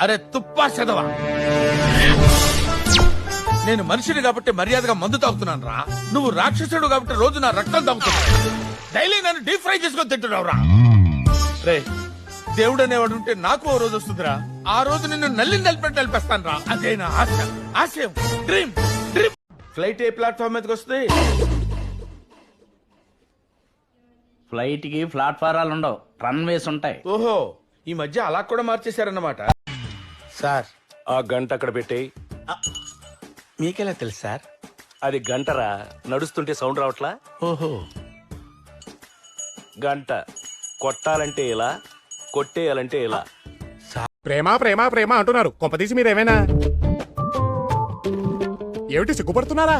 అరే తుప్పా చదవా, నేను మనిషిని కాబట్టి మర్యాదగా మందు తాగుతున్నాను రా. నువ్వు రాక్షసుడు కాబట్టి రోజు నా రక్తం తాగుతున్నావు. డైలీ నన్ను డీప్ ఫ్రై చేసుకొని తింటున్నావు రా. రే, దేవుడు అనేవాడు ఉంటే నాకు ఓ రోజు వస్తుందిరా. ఆ రోజు నిన్ను నలిపేస్తాను రా. అదే నా ఆశ, ఆశయం, డ్రీమ్ డ్రీమ్. ఫ్లైట్ ఏ ప్లాట్ఫామ్ మీదకి వస్తుంది? ఫ్లైట్ కి ప్లాట్ఫారాలు ఉండవు, రన్వేస్ ఉంటాయి. ఓహో, ఈ మధ్య అలా కూడా మార్చేశారన్నమాట. సార్, ఆ గంట అక్కడ పెట్టేయి. మీకెలా తెలుసు సార్? అది గంటరా, నడుస్తుంటే సౌండ్ రావట్లా? ఓహో, గంట కొట్టాలంటే ఇలా, కొట్టేయాలంటే ఇలా. ప్రేమ ప్రేమ ప్రేమ అంటున్నారు, కొంపదీసి మీరేమైనా ఏమిటి సిగ్గుపడుతున్నారా?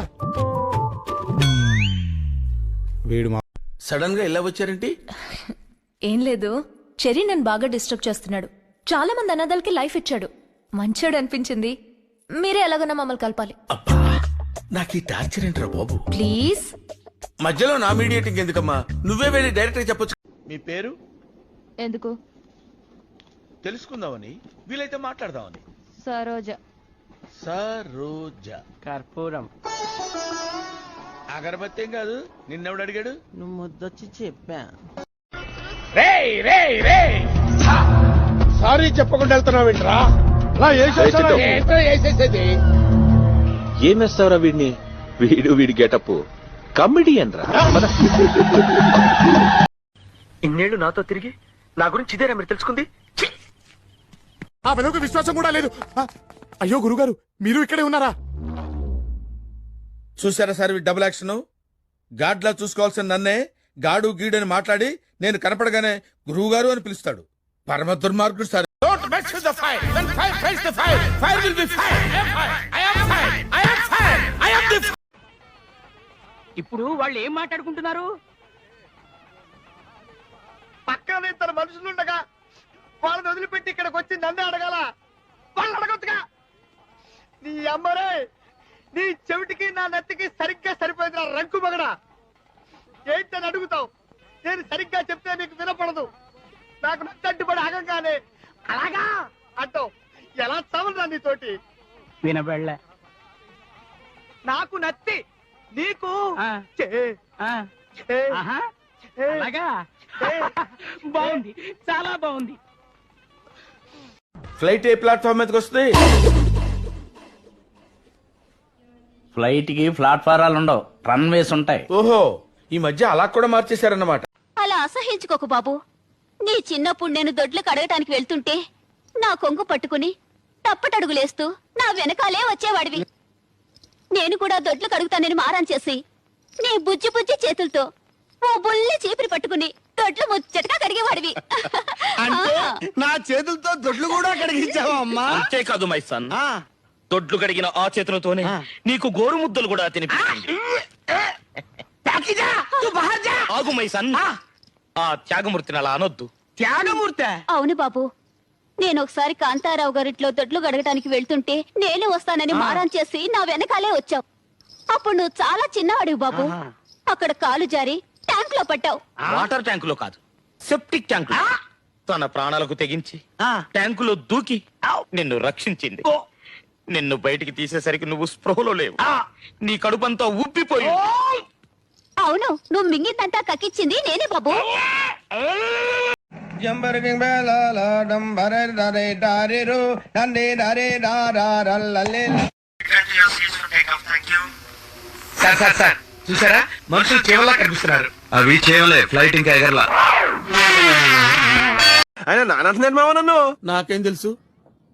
వీడు సడన్ గా ఇలా వచ్చారేంటి? ఏం లేదు, చెర్రీ నన్ను బాగా డిస్టర్బ్ చేస్తున్నాడు. చాలా మంది అనాథాలకి లైఫ్ ఇచ్చాడు, మంచోడు అనిపించింది. మీరే ఎలాగైనా మమ్మల్ని కలపాలి. అబ్బా, నాకు ఈ టార్చర్ ఏంట్రా బాబు. ప్లీజ్. మధ్యలో నా మీడియేటింగ్ ఎందుకమ్మా? నువ్వే వెళ్ళి డైరెక్ట్ గా చెప్పొచ్చు. మీ పేరు ఎందుకు? తెలుసుకుందామని, వీలైతే మాట్లాడదామని. సరోజ. సరోజ కర్పూరం. అగరబత్తి ఏం కాదు. నిన్నెవడు అడిగాడు? నువ్వు ముద్దొచ్చి చెప్పా. సారీ చెప్పకుండా వెళ్తున్నావేంట్రా? ఏం వేస్తావురా వీడిని? వీడి గెటప్ కమెడియన్ రా. ఇన్నేళ్లు నాతో తిరిగి నా గురించి ఇదేనా మీరు తెలుసుకుంది? ఆ వెలుగు విశ్వాసం కూడా లేదు. అయ్యో గురుగారు, మీరు ఇక్కడే ఉన్నారా? చూసారా సార్ ఈ డబుల్ యాక్షన్? గాడ్లా చూసుకోవాల్సిన నన్నే గాడు గీడని మాట్లాడి నేను కనపడగానే గురువు గారు అని పిలుస్తాడు. పరమ దుర్మార్గుడు సార్. ఇప్పుడు వాళ్ళు ఏం మాట్లాడుకుంటున్నారు? పక్కన ఇద్దరు మనుషులుండగా వాళ్ళని వదిలిపెట్టి ఇక్కడికి వచ్చి నన్నే అడగాల? వాళ్ళు అడగొచ్చుగా. నీ అమ్మరే, నీ చెవిటికి నా నెత్తికి సరిగ్గా సరిపోయింది. రంకు మగడా, ఏంటని అడుగుతావు? నేను సరిగ్గా చెప్తే నీకు వినపడదు. నాకు నచ్చట్టుబడి ఆగంగానే అలాగా అంటావు. ఎలా చావరా నీతోటి? వినబడలే. నాకు నత్తి, నీకు అలాగా బాగుంది, చాలా బాగుంది. ఫ్లైట్ ఏ ప్లాట్ఫామ్ మీదకి వస్తుంది? ఫ్లైట్ కి ప్లాట్ఫారాలు ఉండవు, రన్వేస్ ఉంటాయి. ఓహో, ఈ మధ్య అలా కూడా మార్చేశారన్నమాట. అలా అసహించుకోకు బాబు. నీ చిన్నప్పుడు నేను దొడ్లు కడగటానికి వెళ్తుంటే నా కొంగు పట్టుకుని తప్పటడుగులేస్తూ నా వెనకాలే వచ్చేవాడివి. నేను కూడా దొడ్లు కడుగుతానని మారం చేసి నీ బుజ్జి బుజ్జి చేతులతో ఓ బుల్లి చీపిరి పట్టుకుని దొడ్లు ముచ్చటగా కడిగేవాడివి. నా చేతులతో దొడ్లు కూడా కడిగించావా అమ్మా? అంతేకాదు మై సన్, దొడ్లు కడిగిన ఆ చేతులతోనే నీకు గోరు ముద్దలు కూడా తినిపిస్తుంది. ఆగు మై సన్, ఆ త్యాగమూర్తిని అలా అనొద్దు. త్యాగమూర్తి? అవును బాబు, నేను ఒకసారి కాంతారావు గారింట్లో దొడ్లు గడగటానికి వెళ్తుంటే నేను వస్తానని మారం చేసి నా వెనకాలే వచ్చావు. అప్పుడు నువ్వు చాలా చిన్నవాడివి బాబు. అక్కడ కాలు జారి ట్యాంక్ లో పట్టావు. వాటర్ ట్యాంకులో కాదు, సెప్టిక్ ట్యాంకు. తన ప్రాణాలకు తెగించి ట్యాంకులో దూకి నిన్ను రక్షించింది. నిన్ను బయటికి తీసేసరికి నువ్వు స్పృహలో లేవు. నీ కడుపంతా ఉబ్బిపోయి. అవును, నువ్వు మింగిందంతా కక్కిచ్చింది నేనే బాబు. చూసారా, మనుషులు కేవలం కనిపిస్తున్నారు. అవి చేయలే, ఫ్లైట్ ఇంకా ఎగరలా. ఆయన నానంటున్నాడు నన్ను. నాకేం తెలుసు?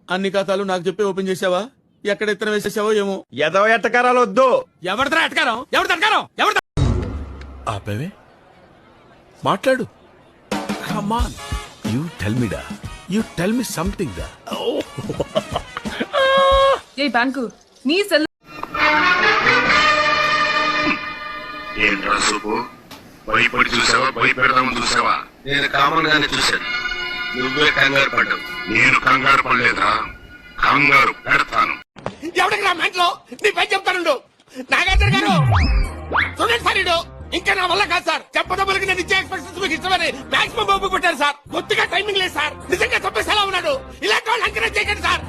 అన్ని ఖాతాలు నాకు చెప్పి ఓపెన్ చేసావా? ఎక్కడ ఎత్తన వేసేసావో ఏమో. ఎదవ ఎట్టకారాలు వద్దు. ఎవరిదా ఎటకారం? ఎవరిదా? ఆపేవే, మాట్లాడు. Come on, you tell me da. You tell me something da. A bank నీ సెల్ ఏంట్రా సూపు? భయపడి చూసావా, భయపెడదామని చూసావా? నేను కామన్ గానే చూశాను, నువ్వే కంగారు పడ్డావు. నేను కంగారు పడలేదా? కంగారు పెడతాను. ఎవరికి నా మెంట్లో నీ పని చెప్తాను. నాగార్జున గారు చూడండి సార్, ఇంకా నా వల్ల కాదు సార్. చెప్పదమ్మలకి నేను ఇచ్చే ఎక్స్ప్రెషన్స్ మీకు ఇష్టమని మాక్సిమం ఓపిక పెట్టారు సార్. కొద్దిగా టైమింగ్ లేదు సార్. నిజంగా చంపేసేలా ఉన్నాడు. ఇలాంటి వాళ్ళు ఎంకరేజ్ చేయకండి సార్.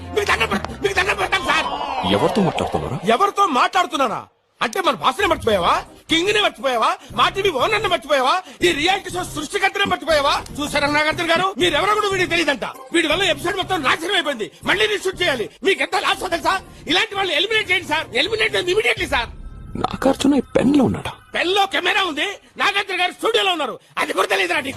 ఎవరితో మాట్లాడుతున్నారా? ఎవరితో మాట్లాడుతున్నానా అంటే మన భాషనే మర్చిపోయావా? కింగ్ ని మర్చిపోయావా? మా టీవీ ఓనర్ ని మర్చిపోయావా? ఈ రియాలిటీ షో సృష్టికర్తనే మర్చిపోయావా? చూసారా నాగార్జున గారు, మీరెవరో కూడా వీడికి తెలియదంట. వీడి వల్ల ఎపిసోడ్ మొత్తం నాశనం అయిపోయింది. మళ్ళీ రీషూట్ చేయాలి. మీకు ఎంత లాస్ తెలుసా? ఇలాంటి వాళ్ళు ఎలిమినేట్ చేయండి sir. Eliminate immediately sir. Nagarjuna pen లో ఉన్నాడా? పెన్ లో కెమెరా ఉంది. నాగార్జున గారు స్టూడియోలో ఉన్నారు. అది కూడా తెలియదురా నీకు?